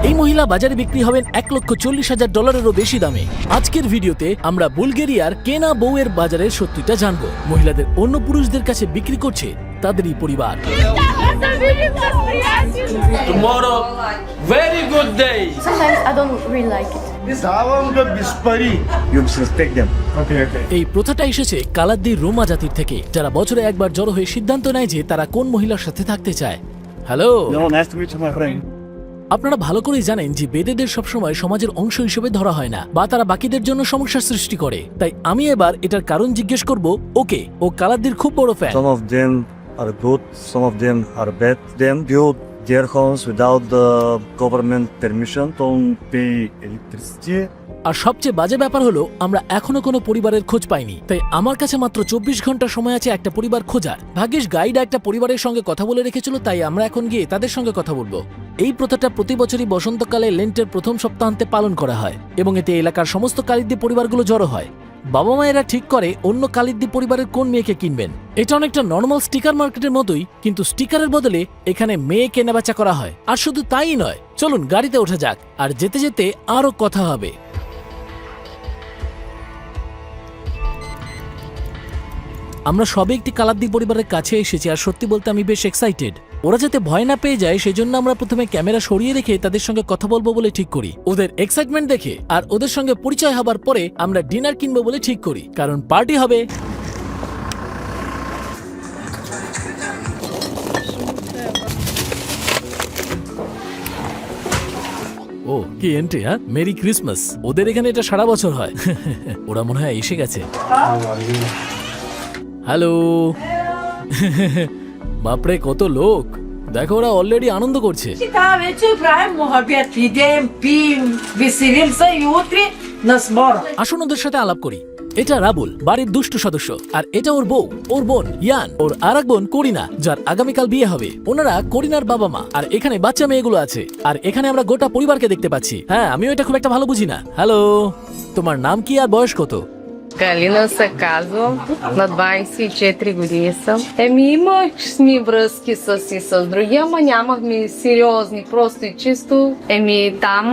এই মহিলা বাজারে বিক্রি হবেন $1,40,000 বেশি দামে। আজকের ভিডিওতে আমরা বুলগেরিয়ার কেনা বউয়ের বাজারের সত্যিটা জানবো। মহিলাদের অন্য পুরুষদের কাছে বিক্রি করছে তাদেরই পরিবার। Tomorrow, very good day. Sometimes I don't really like it. You respect them. Okay. এই প্রথাটা এসেছে কালাদ্দির রোমা জাতির থেকে, যারা বছরে একবার জড়ো হয়ে সিদ্ধান্ত নেয় যে তারা কোন মহিলার সাথে থাকতে চায়। Hello, No, nice to meet you, my friend. আপনারা ভালো করেই জানেন যে বেদেদের সবসময় সমাজের অংশ হিসেবে ধরা হয় না, বা তারা বাকিদের জন্য সমস্যার সৃষ্টি করে। তাই আমি এবার এটার কারণ জিজ্ঞেস করব ওকে। ও কালাদ্দির খুব বড় fan. Some of them are good, some of them are bad. Them build their homes without the government permission, don't pay electricity. আর সবচেয়ে বাজে ব্যাপার হলো আমরা এখনো কোনো পরিবারের খোঁজ পাইনি। তাই আমার কাছে মাত্র 24 ঘন্টা সময় আছে একটা পরিবার খোঁজার। ভাগ্যিস গাইড একটা পরিবারের সঙ্গে কথা বলে রেখেছিল, তাই আমরা এখন গিয়ে তাদের সঙ্গে কথা বলবো। এই প্রথাটা প্রতি বছরই বসন্তকালে লেন্টের প্রথম সপ্তাহান্তে পালন করা হয় এবং এতে এলাকার সমস্ত কালিদ্দি পরিবারগুলো জড়ো হয়। বাবা মায়েরা ঠিক করে অন্য কালিদ্দি পরিবারের কোন মেয়েকে কিনবেন। এটা অনেকটা নর্মাল স্টিকার মার্কেটের মতোই, কিন্তু স্টিকারের বদলে এখানে মেয়ে কেনাবেচা করা হয়। আর শুধু তাই নয়, চলুন গাড়িতে ওঠা যাক, আর যেতে যেতে আরো কথা হবে। আমরা সবে একটি কালাদ্দি পরিবারের কাছে এসেছি, আর সত্যি বলতে আমি বেশ এক্সাইটেড। ওরা যাতে ভয় না পেয়ে যায় সেজন্য আমরা প্রথমে ক্যামেরা সরিয়ে রেখে তাদের সঙ্গে কথা বলবো বলে ঠিক করি। ওদের এক্সাইটমেন্ট দেখে আর ওদের সঙ্গে পরিচয় হবার পরে আমরা ডিনার কিনবো বলে ঠিক করি, কারণ পার্টি হবে। ও কি এন্ট্রি! হ্যাঁ, মেরি ক্রিসমাস। ওদের এখানে এটা সারা বছর হয়। ওরা মনে হয় এসে গেছে। হ্যালো। বাপরে কত লোক! দেখো, ওরা অলরেডি আনন্দ করছে। Да, вече правим мохабет, идем, пием, веселимся и утре на сбор. আসুন ওদের সাথে আলাপ করি। এটা রাবুল, বাড়ির দুষ্টু সদস্য, আর এটা ওর বউ, ওর বোন ইয়ান, ওর আর এক বোন করিনা, যার আগামীকাল বিয়ে হবে। ওনারা করিনার বাবা মা, আর এখানে বাচ্চা মেয়েগুলো আছে। আর এখানে আমরা গোটা পরিবারকে দেখতে পাচ্ছি। হ্যাঁ, আমিও এটা খুব একটা ভালো বুঝি না। হ্যালো, তোমার নাম কি আর বয়স কত? Галина Саказова, на 24 години. Имахме връзки с другия, ама нямахме сериозни, просто и чисто. Там,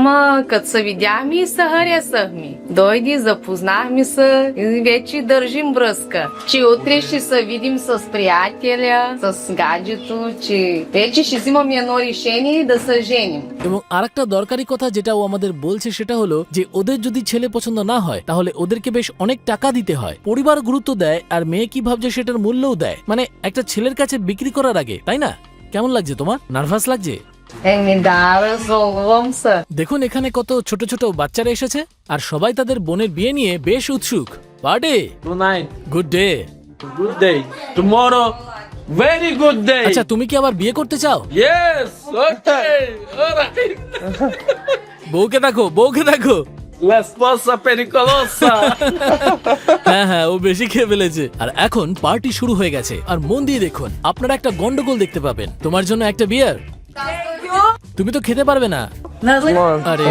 като се видяхме и се харесахме. Дойди, запознахме се и вече държим връзка. Че утре ще се видим с приятеля, с гаджето, че вече ще взимаме едно решение да се женим. এবং আরেকটা দরকারি কথা যেটা ও আমাদের বলছে সেটা হলো যে ওদের যদি ছেলে পছন্দ না হয় তাহলে ওদেরকে বেশ অনেক টাকা দিতে হয়। পরিবার গুরুত্ব দেয়, আর মেয়ে কি ভাবছে সেটার মূল্যও দেয়। মানে একটা ছেলের কাছে বিক্রি করার আগে, তাই না? কেমন লাগছে তোমার? নার্ভাস লাগছে? Да, развълнувам се. দেখুন এখানে কত ছোট ছোট বাচ্চারা এসেছে, আর সবাই তাদের বোনের বিয়ে নিয়ে বেশ উৎসুক। Party! Tonight, good day. good day. Tomorrow, very good day. আচ্ছা, তুমি কি আবার বিয়ে করতে চাও? Yes, okay, alright. বউকে দেখো, বউকে দেখো। La esposa pericolosa. হ্যাঁ হ্যাঁ, ও বেশি খেয়ে ফেলেছে। আর এখন পার্টি শুরু হয়ে গেছে, আর মন দিয়ে দেখুন, আপনারা একটা গন্ডগোল দেখতে পাবেন। তোমার জন্য একটা বিয়ার। তুমি তো খেতে পারবে না। আরে,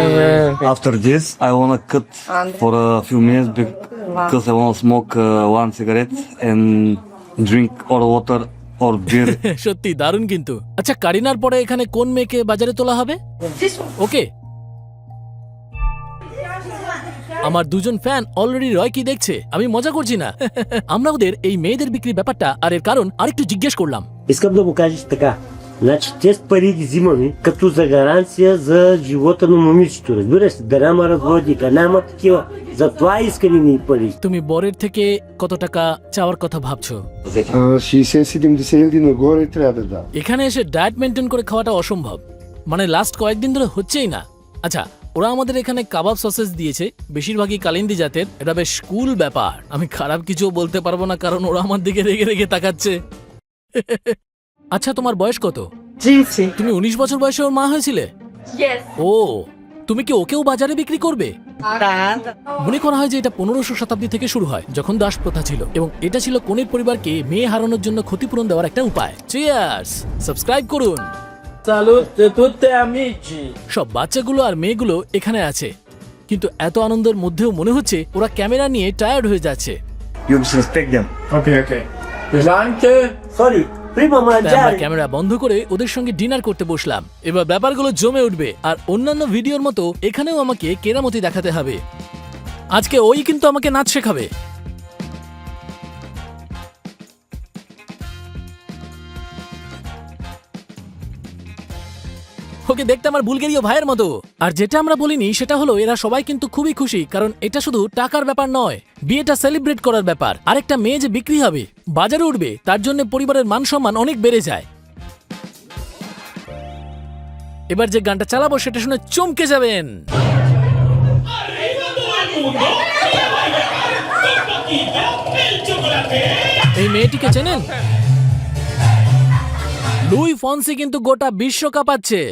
After this, I wanna cut for a few minutes because I wanna smoke one cigarette and drink or water or beer. সত্যি দারুণ কিন্তু। আচ্ছা, কারিনার পরে এখানে কোন মেয়েকে বাজারে তোলা হবে? ওকে। আমার দুজন ফ্যান অলরেডি রয় কি দেখছে, আমি মজা করছি না। আমরা ওদের এই মেয়েদের বিক্রি ব্যাপারটা আর এর কারণ আরেকটু জিজ্ঞেস করলাম। Искам да му кажеш така. Значи, тези пари ги взимаме като за гаранция за живота на момичето. Разбираш ли? Да няма разводи, да няма такива. Затова искали ни пари. তুমি বরের থেকে কত টাকা চাওয়ার কথা ভাবছো? 60-70 хиляди нагоре трябва да дам. এখানে এসে ডায়েট মেনটেন করে খাওয়াটা অসম্ভব, মানে লাস্ট কয়েকদিন ধরে হচ্ছেই না। আচ্ছা, ওরা আমাদের এখানে কাবাব সসেস দিয়েছে, বেশিরভাগই কালিন্দি জাতের। এটা বেশ কুল ব্যাপার। আমি খারাপ কিছু বলতে পারবো না, কারণ ওরা আমার দিকে রেগে রেগে তাকাচ্ছে। আচ্ছা, তোমার বয়স কত? 30. তুমি 19 বছর বয়সে ওর মা হয়েছিলে? Yes. ও, তুমি কি ওকেও বাজারে বিক্রি করবে? মনে করা হয় যে এটা 1500 শতাব্দী থেকে শুরু হয়, যখন দাস প্রথা ছিল, এবং এটা ছিল কনের পরিবারকে মেয়ে হারানোর জন্য ক্ষতিপূরণ দেওয়ার একটা উপায়। চিয়ার্স! সাবস্ক্রাইব করুন। Salute tutti amici. সব বাচ্চাগুলো আর মেয়েগুলো এখানে আছে, কিন্তু এত আনন্দের মধ্যেও মনে হচ্ছে ওরা ক্যামেরা নিয়ে টায়ার্ড হয়ে যাচ্ছে। You respect them. Okay. Bilanche. Sorry, prima তাই আমরা mangiare. ক্যামেরা বন্ধ করে ওদের সঙ্গে ডিনার করতে বসলাম। এবার ব্যাপারগুলো জমে উঠবে, আর অন্যান্য ভিডিওর মতো এখানেও আমাকে কেরামতি দেখাতে হবে। আজকে ওই কিন্তু আমাকে নাচ শেখাবে। ওকে দেখতে আমার বুলগেরীয় ভাইয়ের মতো। আর যেটা আমরা বলিনি সেটা হলো এরা সবাই কিন্তু খুবই খুশি, কারণ এটা শুধু টাকার ব্যাপার নয়, বিয়েটা সেলিব্রেট করার ব্যাপার। আরেকটা মেয়ে যে বিক্রি হবে, বাজারে উঠবে, তার জন্য পরিবারের মান সম্মান অনেক বেড়ে যায়। এবার যে গানটা চালাবো সেটা শুনে চমকে যাবেন। এই মেয়েটিকে চেনেন? লুই ফন্সি কিন্তু গোটা বিশ্ব কাঁপাচ্ছে।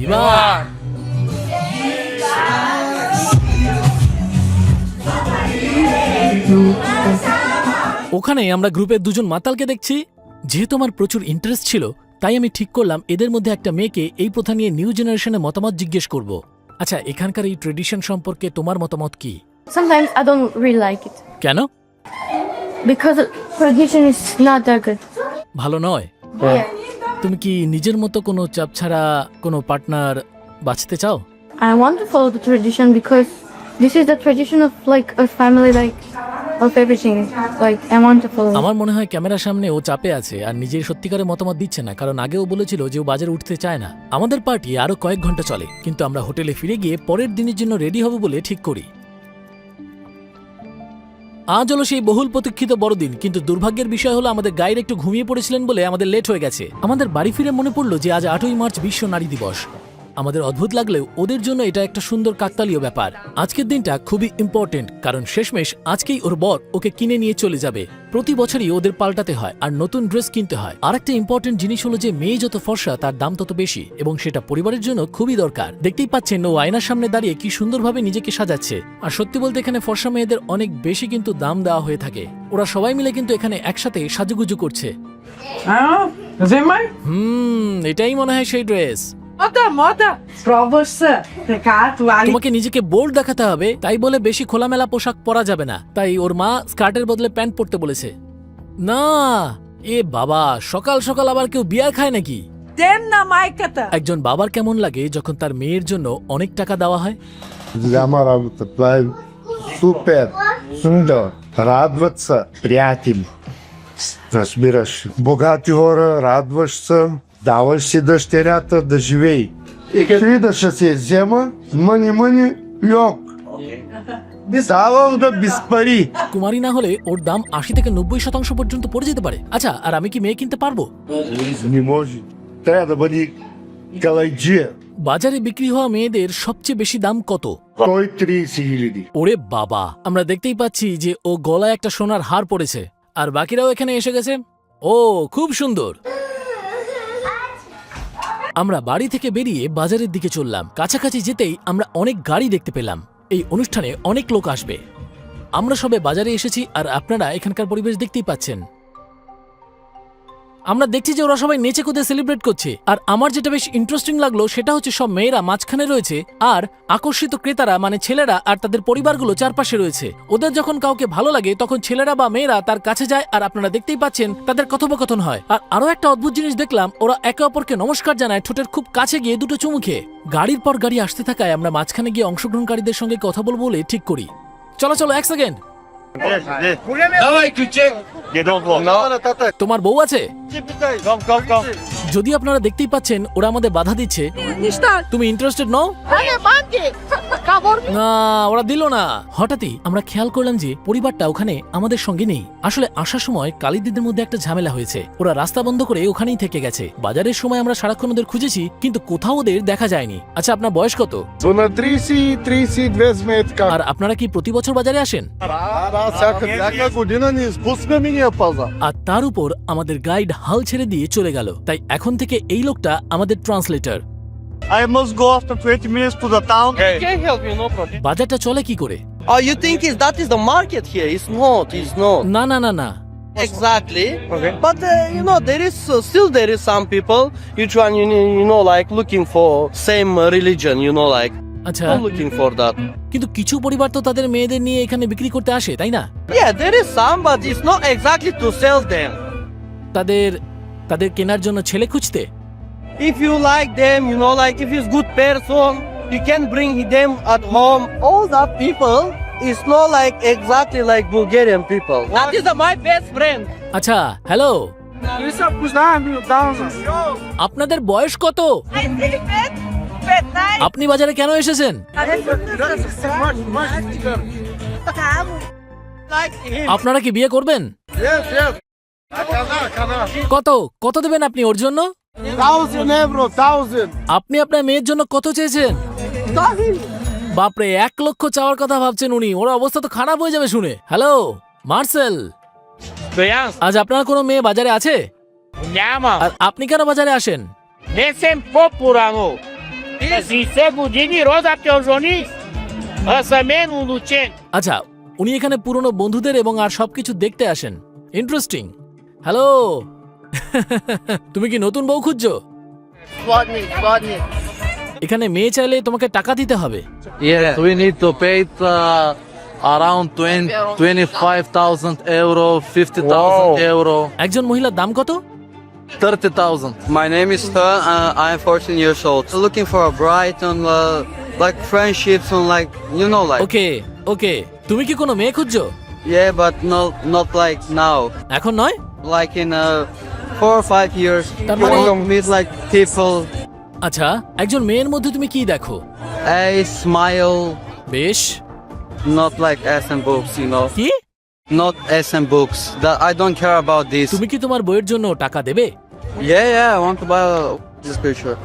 এবার ওখানে আমরা গ্রুপের দুজন মাতালকে দেখছি। যেহেতু আমার প্রচুর ইন্টারেস্ট ছিল, তাই আমি ঠিক করলাম এদের মধ্যে একটা মেয়েকে এই প্রথা নিয়ে নিউ জেনারেশনের মতামত জিজ্ঞেস করব। আচ্ছা, এখানকার এই ট্রেডিশন সম্পর্কে তোমার মতামত কি? Sometimes I don't really like it কেন? because the tradition is not that good. ভালো নয়? Yeah. তুমি কি নিজের মতো কোনো চাপ ছাড়া কোনো পার্টনার বাঁচতে চাও? I want to follow the tradition because this is the tradition of like a family, like of everything. Like I want to follow. আমার মনে হয় ক্যামেরার সামনে ও চাপে আছে আর নিজের সত্যিকারের মতামত দিচ্ছে না, কারণ আগেও বলেছিল যে ও বাজারে উঠতে চায় না। আমাদের পার্টি আরো কয়েক ঘন্টা চলে, কিন্তু আমরা হোটেলে ফিরে গিয়ে পরের দিনের জন্য রেডি হব বলে ঠিক করি। আজ হলো সেই বহুল প্রতীক্ষিত বড়দিন, কিন্তু দুর্ভাগ্যের বিষয় হলো আমাদের গাইড একটু ঘুমিয়ে পড়েছিলেন বলে আমাদের লেট হয়ে গেছে। আমাদের বাড়ি ফিরে মনে পড়লো যে আজ 8ই মার্চ বিশ্ব নারী দিবস। আমাদের অদ্ভুত লাগলেও ওদের জন্য এটা একটা সুন্দর কাকতালীয় ব্যাপার। আজকের দিনটা খুবই ইম্পর্টেন্ট, কারণ শেষমেশ আজকেই ওর বর ওকে কিনে নিয়ে চলে যাবে। প্রতি বছরই ওদের পাল্টাতে হয় আর নতুন ড্রেস কিনতে হয়। আরেকটা ইম্পর্টেন্ট জিনিস হলো যে মেয়ে যত ফর্সা তার দাম তত বেশি, এবং সেটা পরিবারের জন্য খুবই দরকার। দেখতেই পাচ্ছেন ও আয়নার সামনে দাঁড়িয়ে কি সুন্দরভাবে নিজেকে সাজাচ্ছে। আর সত্যি বলতে এখানে ফর্সা মেয়েদের অনেক বেশি কিন্তু দাম দেওয়া হয়ে থাকে। ওরা সবাই মিলে কিন্তু এখানে একসাথে সাজুগুজু করছে। Zimmer? এটাই মনে হয় সেই dress. Moda. Prova você. Pecado, ali. তোমাকে নিজেকে বোল্ড দেখাতে হবে, তাই বলে বেশি খোলামেলা পোশাক পরা যাবে না। তাই ওর মা স্কার্টের বদলে প্যান্ট পরতে বলেছে। না, এ বাবা, সকাল সকাল আবার কেউ বিয়ার খায় নাকি? Den na maikata. একজন বাবার কেমন লাগে যখন তার মেয়ের জন্য অনেক টাকা দেওয়া হয়? Для работы. Супер. Да. Радоваться, приятель. Разбираш. Богати хора, радваш се, даваш си дъщерята да живее. Тридаше се взема, мъни, йок. Ставам да без пари. কুমারী না হলে ওর দাম 80 থেকে 90% পর্যন্ত পড়ে যেতে পারে। আচ্ছা, আর আমি কি মেয়ে কিনতে পারবো? Не може. Трябва да бъде калайджия. বাজারে বিক্রি হওয়া মেয়েদের সবচেয়ে বেশি দাম কত? 130,000. ওরে বাবা, আমরা দেখতেই পাচ্ছি যে ও গলায় একটা সোনার হার পড়েছে, আর বাকিরাও এখানে এসে গেছে। ও খুব সুন্দর। আমরা বাড়ি থেকে বেরিয়ে বাজারের দিকে চললাম। কাছাকাছি যেতেই আমরা অনেক গাড়ি দেখতে পেলাম। এই অনুষ্ঠানে অনেক লোক আসবে। আমরা সবে বাজারে এসেছি, আর আপনারা এখানকার পরিবেশ দেখতেই পাচ্ছেন। আমরা দেখছি যে ওরা সবাই নেচে কুদে সেলিব্রেট করছে। আর আমার যেটা বেশ ইন্টারেস্টিং লাগলো সেটা হচ্ছে সব মেয়েরা মাঝখানে রয়েছে, আর আকর্ষিত ক্রেতারা মানে ছেলেরা আর তাদের পরিবারগুলো চারপাশে রয়েছে। ওদের যখন কাউকে ভালো লাগে তখন ছেলেরা বা মেয়েরা তার কাছে যায়, আর আপনারা দেখতেই পাচ্ছেন তাদের কথোপকথন হয়। আর আরো একটা অদ্ভুত জিনিস দেখলাম, ওরা একে অপরকে নমস্কার জানায় ঠোঁটের খুব কাছে গিয়ে দুটো চুমু খেয়ে। গাড়ির পর গাড়ি আসতে থাকায় আমরা মাঝখানে গিয়ে অংশগ্রহণকারীদের সঙ্গে কথা বলবো বলে ঠিক করি। চলো চলো, 1 সেকেন্ড। তোমার বউ আছে? যদি আপনারা দেখতেই পাচ্ছেন ওরা আমাদের বাধা দিচ্ছে। তুমি ইন্টারেস্টেড নও? না, ওরা দিল না। হঠাৎই আমরা খেয়াল করলাম যে পরিবারটা ওখানে আমাদের সঙ্গে নেই। আসলে আসার সময় কালীদিদের মধ্যে একটা ঝামেলা হয়েছে। ওরা রাস্তা বন্ধ করে ওখানেই থেকে গেছে। বাজারের সময় আমরা সারাক্ষণ ওদের খুঁজেছি, কিন্তু কোথাও ওদের দেখা যায়নি। আচ্ছা, আপনার বয়স কত? На 30-32 сметка. আর আপনারা কি প্রতি বছর বাজারে আসেন? Всяка година не изпускаме ние пазар. আর তার উপর আমাদের গাইড হাল ছেড়ে দিয়ে চলে গেল। তাই এখন থেকে এই লোকটা আমাদের translator. I must go after 20 minutes to the town. Can help you, no problem. বাজারটা চলে কি করে? Oh, you think that is the market here? It's not. না না না না, Exactly. Okay. But there is there is some people. Each one like looking for same religion. Like আচ্ছা, I'm looking for that. কিন্তু কিছু পরিবার তো তাদের মেয়েদের নিয়ে এখানে বিক্রি করতে আসে, তাই না? Yeah, there is some, but it's not exactly to sell them. তাদের তাদের কেনার জন্য ছেলে খুঁজতে? If you like them, you know, like if he's good person, you can bring them at home. All that people is not like exactly like Bulgarian people. That is my best friend. আচ্ছা, hello, আপনাদের বয়স কত? আপনি বাজারে কেন এসেছেন? Like him. আপনারা কি বিয়ে করবেন? কত কত দেবেন আপনি ওর জন্য? 1000 euro, 1000. আপনি আপনার মেয়ের জন্য কত চেয়েছেন? বাপরে, 1 লক্ষ চাওয়ার কথা ভাবছেন উনি। ওর অবস্থা তো খারাপ হয়ে যাবে শুনে। হ্যালো মার্সেল, আজ আপনার কোনো মেয়ে বাজারে আছে? আর আপনি কেন বাজারে আসেন? আচ্ছা, উনি এখানে পুরনো বন্ধুদের এবং আর সবকিছু দেখতে আসেন। ইন্টারেস্টিং। হ্যালো তুমি কি নতুন বউ খুঁজছো? এখানে মেয়ে চাইলে তোমাকে টাকা দিতে হবে। Yes, we need to pay around 25,000 euro, 50,000 euro, একজন মহিলার দাম কত? 30,000. My name is Tan. I am 14 years old. Looking for a bride and like friendships and like you know like. ওকে ওকে, তুমি কি কোনো মেয়ে খুঁজছো? Yeah, but not like now. এখন নয়? Like in 4 or 5 years. Tam- You want to meet like people. আচ্ছা, একজন মেয়ের মধ্যে তুমি কি দেখো? A smile. বেশ। Not like SM books, you know. কি? Not SM books. That I don't care about this. তুমি কি তোমার বইয়ের জন্য টাকা দেবে? Yeah, I want to buy this picture.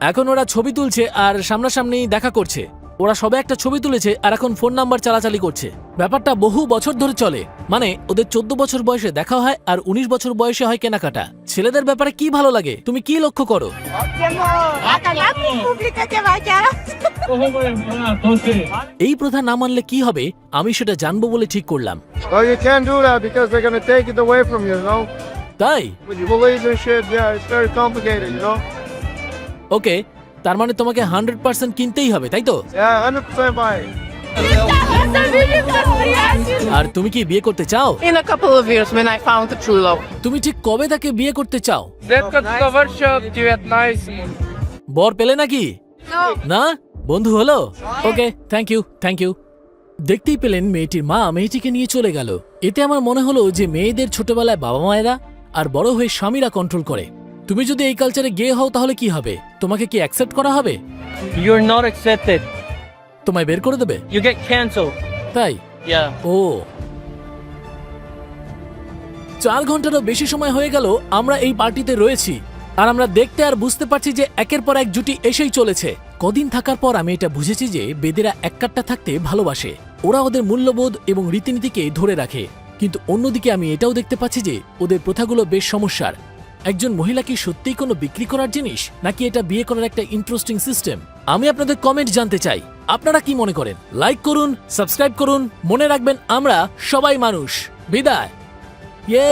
এখন ওরা ছবি তুলছে আর সামনাসামনি দেখা করছে। ওরা সবে একটা ছবি তুলেছে আর এখন ফোন নাম্বার চালাচালি করছে। ব্যাপারটা বহু বছর ধরে চলে। মানে ওদের 14 বছর বয়সে দেখা হয় আর 19 বছর বয়সে হয় কেনাকাটা। ছেলেদের ব্যাপারে কি ভালো লাগে? তুমি কি লক্ষ্য করো? এই প্রথা না মানলে কি হবে আমি সেটা জানবো বলে ঠিক করলাম। Oh, you can't do that because they're gonna take it away from you, you know? তাই? With your beliefs and shit, yeah, it's very complicated, you know? ওকে, তার মানে তোমাকে 100% কিনতেই হবে, তাই তো? Yeah, 100% buy it. আর তুমি কি বিয়ে করতে চাও? In a couple of years when I found the true love. তুমি ঠিক কবে তাকে বিয়ে করতে চাও? বর পেলে নাকি? না, বন্ধু হলো? ওকে, থ্যাংক ইউ। দেখতেই পেলেন মেয়েটির মা মেয়েটিকে নিয়ে চলে গেল। এতে আমার মনে হলো যে মেয়েদের ছোটবেলায় বাবা মায়েরা আর বড় হয়ে স্বামীরা কন্ট্রোল করে। তুমি যদি এই কালচারে গে হও তাহলে কি হবে? তোমাকে কি অ্যাকসেপ্ট করা হবে? You're not accepted. তোমায় বের করে দেবে? You get cancelled. তাই? Yeah. ও, 4 ঘন্টারও বেশি সময় হয়ে গেল আমরা এই পার্টিতে রয়েছি আর আমরা দেখতে আর বুঝতে পারছি যে একের পর এক জুটি এসেই চলেছে। কদিন থাকার পর আমি এটা বুঝেছি যে বেদেরা এককাট্টা থাকতে ভালোবাসে। ওরা ওদের মূল্যবোধ এবং রীতিনীতিকে ধরে রাখে। কিন্তু অন্যদিকে আমি এটাও দেখতে পাচ্ছি যে ওদের প্রথাগুলো বেশ সমস্যার। একজন মহিলা কি সত্যিই কোনো বিক্রি করার জিনিস নাকি এটা বিয়ে করার একটা ইন্টারেস্টিং সিস্টেম? আমি আপনাদের কমেন্ট জানতে চাই। আপনারা কি মনে করেন? লাইক করুন, সাবস্ক্রাইব করুন। মনে রাখবেন আমরা সবাই মানুষ। বিদায়। ইয়ে